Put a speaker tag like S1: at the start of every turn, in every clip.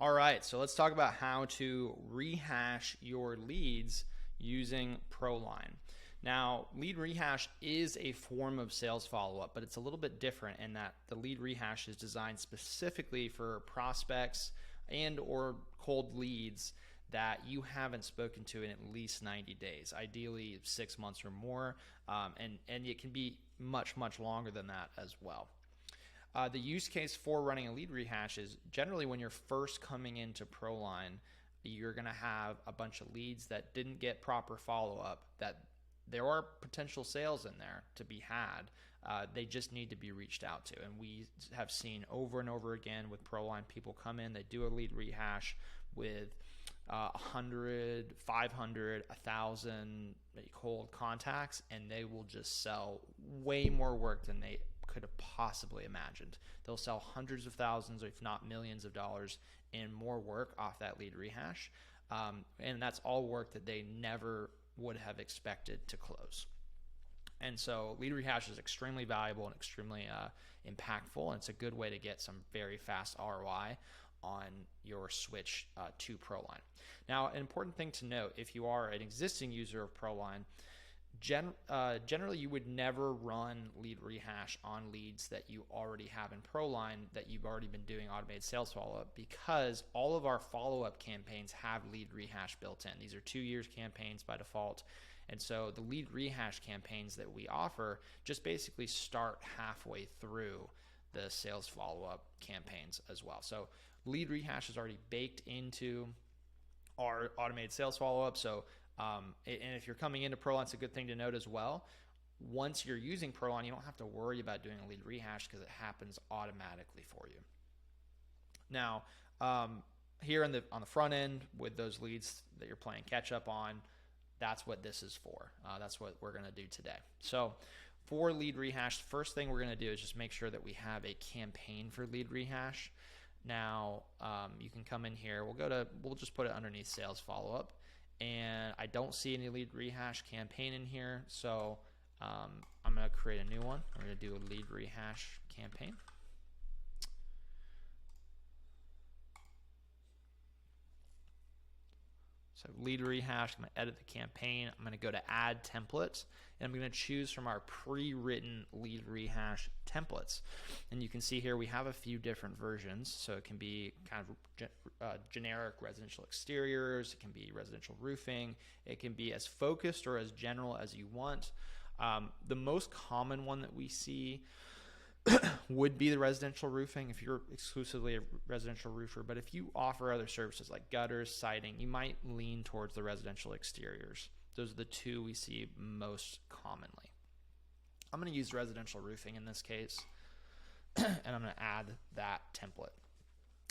S1: All right, so let's talk about how to rehash your leads using ProLine. Now, lead rehash is a form of sales follow-up, but it's a little bit different in that the lead rehash is designed specifically for prospects and or cold leads that you haven't spoken to in at least 90 days, ideally 6 months or more, and it can be much longer than that as well. The use case for running a lead rehash is generally when you're first coming into ProLine, you're going to have a bunch of leads that didn't get proper follow-up, that there are potential sales in there to be had. They just need to be reached out to. And we have seen over and over again with ProLine, people come in, they do a lead rehash with 100, 500, 1,000 cold contacts, and they will just sell way more work than they could have possibly imagined. They'll sell hundreds of thousands, if not millions of dollars in more work off that lead rehash. And that's all work that they never would have expected to close. And so lead rehash is extremely valuable and extremely impactful, and it's a good way to get some very fast ROI on your switch to ProLine. Now, an important thing to note, if you are an existing user of ProLine, generally you would never run lead rehash on leads that you already have in ProLine that you've already been doing automated sales follow-up, because all of our follow-up campaigns have lead rehash built in. These are 2 years campaigns by default. And so the lead rehash campaigns that we offer just basically start halfway through the sales follow-up campaigns as well. So lead rehash is already baked into our automated sales follow-up. So and if you're coming into ProLine, it's a good thing to note as well. Once you're using ProLine, you don't have to worry about doing a lead rehash because it happens automatically for you. Now, here on the front end with those leads that you're playing catch up on, that's what this is for. That's what we're going to do today. So for lead rehash, the first thing we're going to do is just make sure that we have a campaign for lead rehash. Now, you can come in here. We'll just put it underneath sales follow-up. And I don't see any lead rehash campaign in here, so I'm going to create a new one. I'm going to do a lead rehash campaign. So lead rehash, I'm going to edit the campaign. I'm going to go to add templates, and I'm going to choose from our pre-written lead rehash templates. And you can see here we have a few different versions. So it can be kind of generic residential exteriors. It can be residential roofing. It can be as focused or as general as you want. The most common one that we see would be the residential roofing if you're exclusively a residential roofer. But if you offer other services like gutters, siding, you might lean towards the residential exteriors. Those are the two we see most commonly. I'm going to use residential roofing in this case, and I'm going to add that template.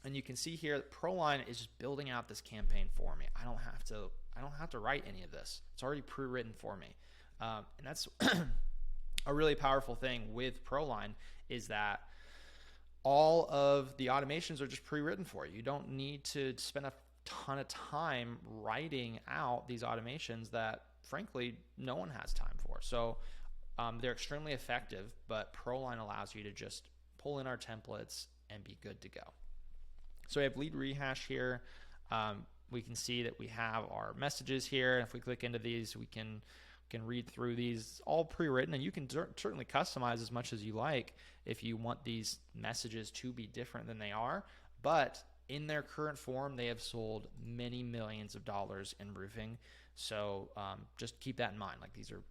S1: And you can see here that ProLine is just building out this campaign for me. I don't have to write any of this. It's already pre-written for me. And that's a really powerful thing with ProLine is that all of the automations are just pre-written for you. You don't need to spend a ton of time writing out these automations that, frankly, no one has time for. So they're extremely effective, but ProLine allows you to just pull in our templates and be good to go. So we have lead rehash here. We can see that we have our messages here. If we click into these, we can read through these, all pre-written, and you can certainly customize as much as you like if you want these messages to be different than they are. But in their current form, they have sold many millions of dollars in roofing. So just keep that in mind. Like, these are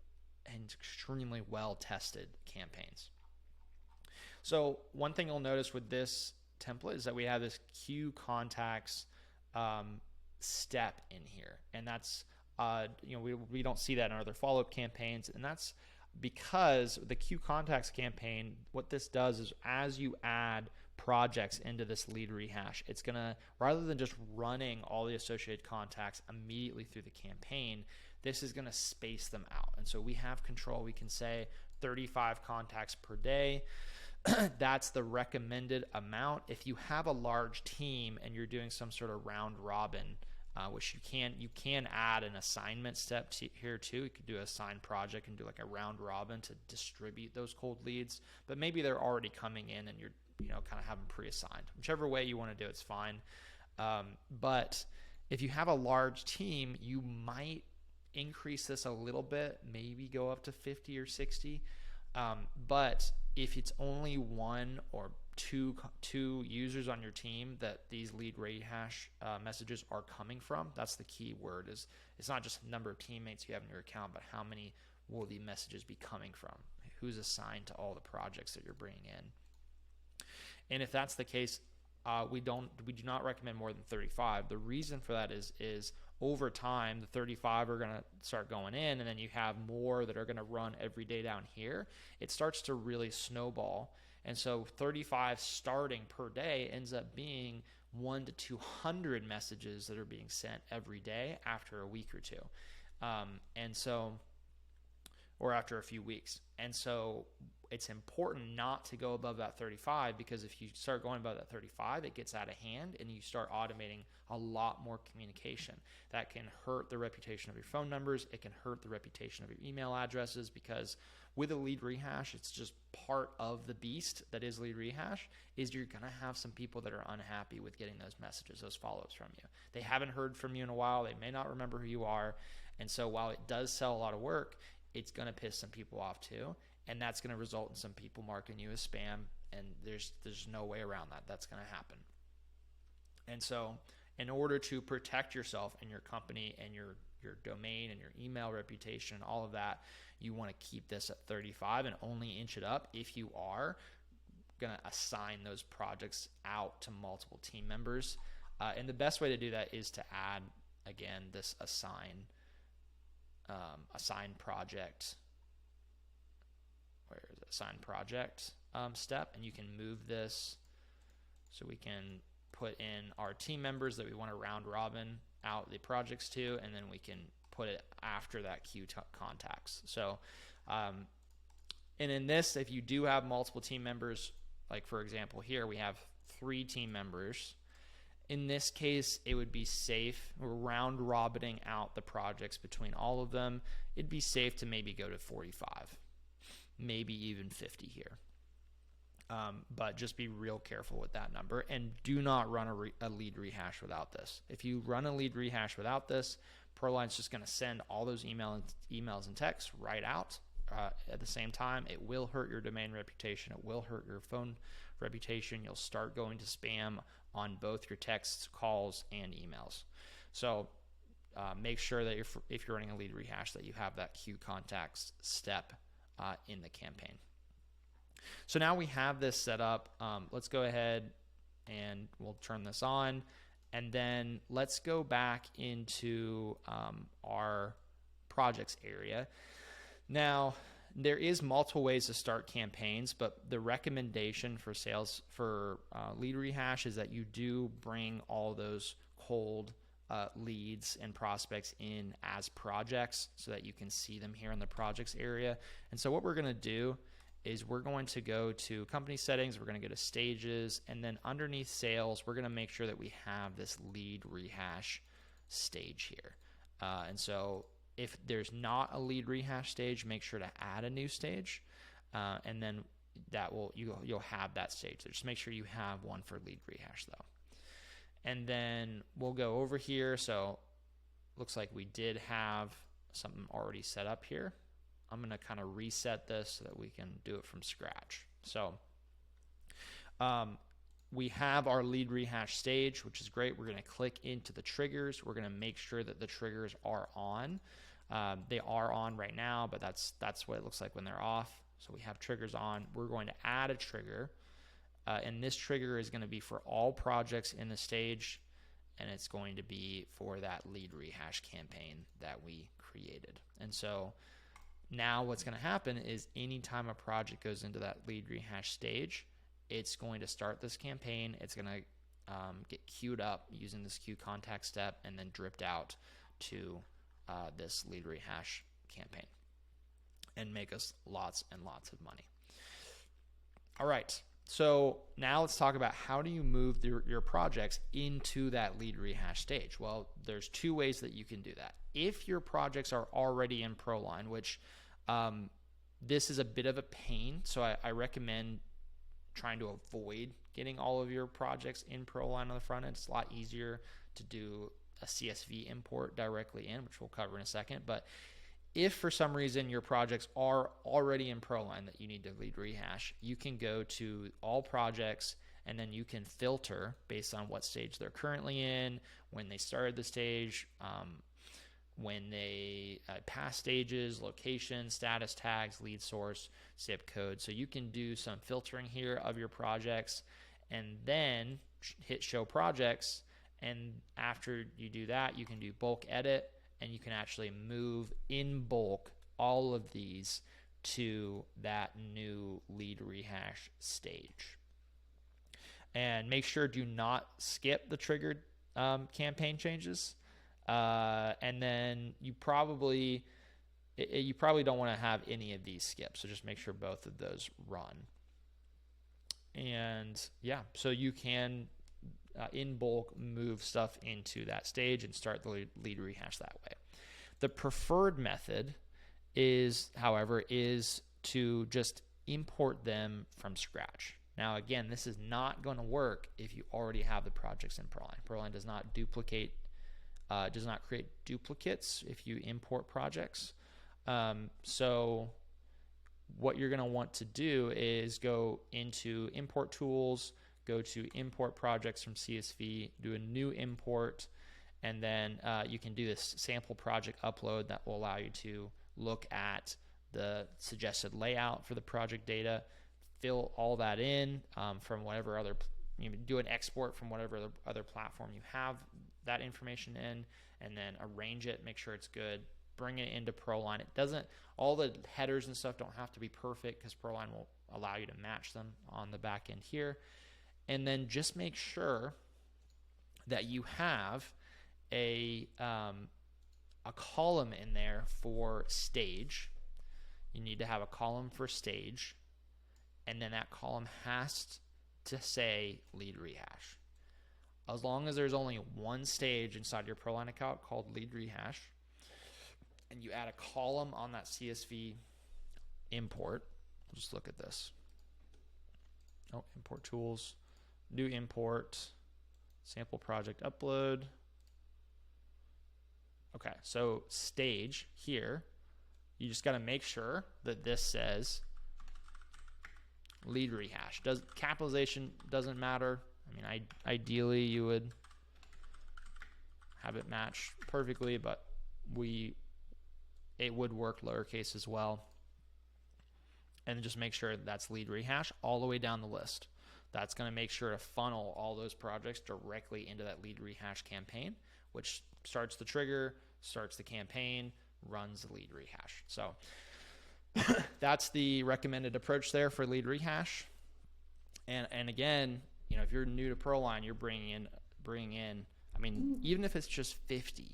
S1: extremely well-tested campaigns. So one thing you'll notice with this template is that we have this queue contacts step in here, and that's we don't see that in other follow-up campaigns, and that's because the queue contacts campaign, what this does is as you add projects into this lead rehash, it's going to, rather than just running all the associated contacts immediately through the campaign, this is going to space them out. And so we have control. We can say 35 contacts per day. That's the recommended amount. If you have a large team and you're doing some sort of round robin, which you can add an assignment step here too. You could do a assigned project and do like a round robin to distribute those cold leads, but maybe they're already coming in and you're kind of have them pre-assigned. Whichever way you want to do it's fine. But if you have a large team, you might increase this a little bit, maybe go up to 50 or 60. But if it's only one or two users on your team that these lead rehash messages are coming from, that's the key word. Is it's not just the number of teammates you have in your account, but how many will the messages be coming from? Who's assigned to all the projects that you're bringing in? And if that's the case, we do not recommend more than 35. The reason for that is over time, the 35 are going to start going in, and then you have more that are going to run every day down here. It starts to really snowball. And so 35 starting per day ends up being 1 to 200 messages that are being sent every day after a week or two. Or after a few weeks. And so it's important not to go above that 35, because if you start going above that 35, it gets out of hand and you start automating a lot more communication. That can hurt the reputation of your phone numbers. It can hurt the reputation of your email addresses, because with a lead rehash, it's just part of the beast that is lead rehash, is you're going to have some people that are unhappy with getting those messages, those follow-ups from you. They haven't heard from you in a while. They may not remember who you are. And so while it does sell a lot of work, it's going to piss some people off too, and that's going to result in some people marking you as spam, and there's no way around that. That's going to happen. And so in order to protect yourself and your company and your domain and your email reputation and all of that, you want to keep this at 35 and only inch it up if you are going to assign those projects out to multiple team members. And the best way to do that is to add, again, this assign project. Where is it? Assign project step, and you can move this so we can put in our team members that we want to round robin out the projects to, and then we can put it after that queue contacts. So and in this, if you do have multiple team members, like for example here we have 3 team members. In this case, it would be safe, round robining out the projects between all of them. It'd be safe to maybe go to 45, maybe even 50 here. But just be real careful with that number, and do not run a lead rehash without this. If you run a lead rehash without this, ProLine's just going to send all those emails and texts right out at the same time. It will hurt your domain reputation. It will hurt your phone reputation. You'll start going to spam on both your texts, calls, and emails. So make sure that if you're running a lead rehash, that you have that queue contacts step in the campaign. So now we have this set up. Let's go ahead and we'll turn this on, and then let's go back into our projects area. Now, there is multiple ways to start campaigns, but the recommendation for sales for lead rehash is that you do bring all those cold leads and prospects in as projects so that you can see them here in the projects area. And so what we're going to do is we're going to go to company settings, we're going to go to stages, and then underneath sales, we're going to make sure that we have this lead rehash stage here. And so if there's not a lead rehash stage, make sure to add a new stage, and then that will you'll have that stage. So just make sure you have one for lead rehash though. And then we'll go over here. So looks like we did have something already set up here. I'm going to kind of reset this so that we can do it from scratch. So we have our lead rehash stage, which is great. We're going to click into the triggers. We're going to make sure that the triggers are on. They are on right now, but that's what it looks like when they're off. So we have triggers on. We're going to add a trigger, and this trigger is going to be for all projects in the stage, and it's going to be for that lead rehash campaign that we created. And so now what's going to happen is anytime a project goes into that lead rehash stage, it's going to start this campaign. It's going to get queued up using this queue contact step and then dripped out to this lead rehash campaign and make us lots and lots of money. All right. So now let's talk about how do you move your projects into that lead rehash stage? Well, there's 2 ways that you can do that. If your projects are already in ProLine, which this is a bit of a pain, so I recommend trying to avoid getting all of your projects in ProLine on the front end. It's a lot easier to do a CSV import directly in, which we'll cover in a second. But if for some reason your projects are already in ProLine that you need to lead rehash, you can go to all projects, and then you can filter based on what stage they're currently in, when they started the stage, when they past stages, location, status tags, lead source, zip code. So you can do some filtering here of your projects and then hit show projects. And after you do that, you can do bulk edit, and you can actually move in bulk all of these to that new lead rehash stage. And make sure do not skip the triggered campaign changes. And then you probably don't want to have any of these skips. So just make sure both of those run. And yeah, so you can in bulk move stuff into that stage and start the lead rehash that way. The preferred method however, is to just import them from scratch. Now, again, this is not going to work if you already have the projects in ProLine. ProLine does not create duplicates if you import projects. So what you're going to want to do is go into import tools, go to import projects from CSV, do a new import, and then you can do this sample project upload that will allow you to look at the suggested layout for the project data, fill all that in from whatever other, do an export from whatever other platform you have that information in, and then arrange it, make sure it's good, bring it into ProLine. It doesn't, all the headers and stuff don't have to be perfect because ProLine will allow you to match them on the back end here. And then just make sure that you have a column in there for stage. You need to have a column for stage, and then that column has to say lead rehash. As long as there's only one stage inside your ProLine account called lead rehash, and you add a column on that CSV import, we'll just look at this. Oh, import tools, new import, sample project upload. Okay, so stage here, you just got to make sure that this says lead rehash. Capitalization doesn't matter. I mean, ideally you would have it match perfectly, but it would work lowercase as well. And just make sure that's lead rehash all the way down the list. That's going to make sure to funnel all those projects directly into that lead rehash campaign, which starts the trigger, starts the campaign, runs the lead rehash. So that's the recommended approach there for lead rehash. And again, if you're new to ProLine, you're bringing in, I mean, even if it's just 50,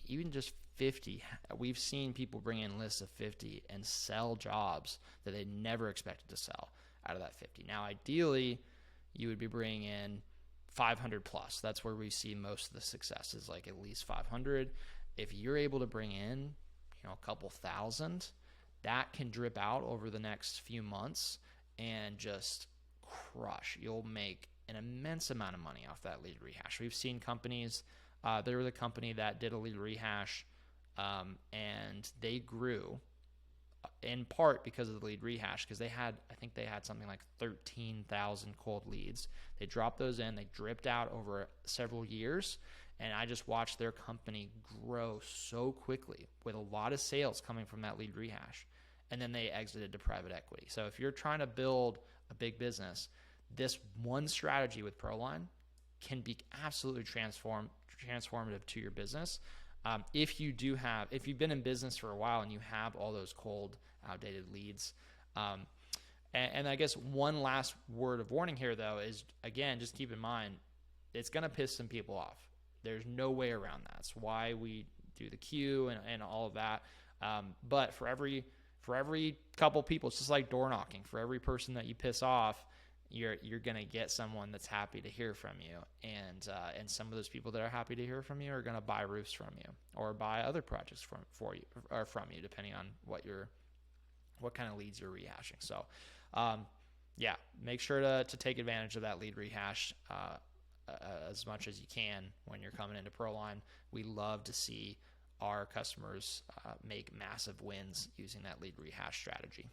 S1: we've seen people bring in lists of 50 and sell jobs that they never expected to sell out of that 50. Now, ideally, you would be bringing in 500 plus. That's where we see most of the success, is like at least 500. If you're able to bring in, a couple thousand, that can drip out over the next few months and just crush. You'll make an immense amount of money off that lead rehash. We've seen companies, there was a company that did a lead rehash, and they grew in part because of the lead rehash, because I think they had something like 13,000 cold leads. They dropped those in, they dripped out over several years, and I just watched their company grow so quickly with a lot of sales coming from that lead rehash. And then they exited to private equity. So if you're trying to build a big business, this one strategy with ProLine can be absolutely transformative to your business. If you've been in business for a while and you have all those cold, outdated leads. And I guess one last word of warning here, though, is, again, just keep in mind, it's going to piss some people off. There's no way around that. That's why we do the queue and all of that. But for every couple people, it's just like door knocking. For every person that you piss off, you're going to get someone that's happy to hear from you. And some of those people that are happy to hear from you are going to buy roofs from you or buy other projects from you, depending on what kind of leads you're rehashing. So yeah, make sure to take advantage of that lead rehash as much as you can when you're coming into ProLine. We love to see our customers make massive wins using that lead rehash strategy.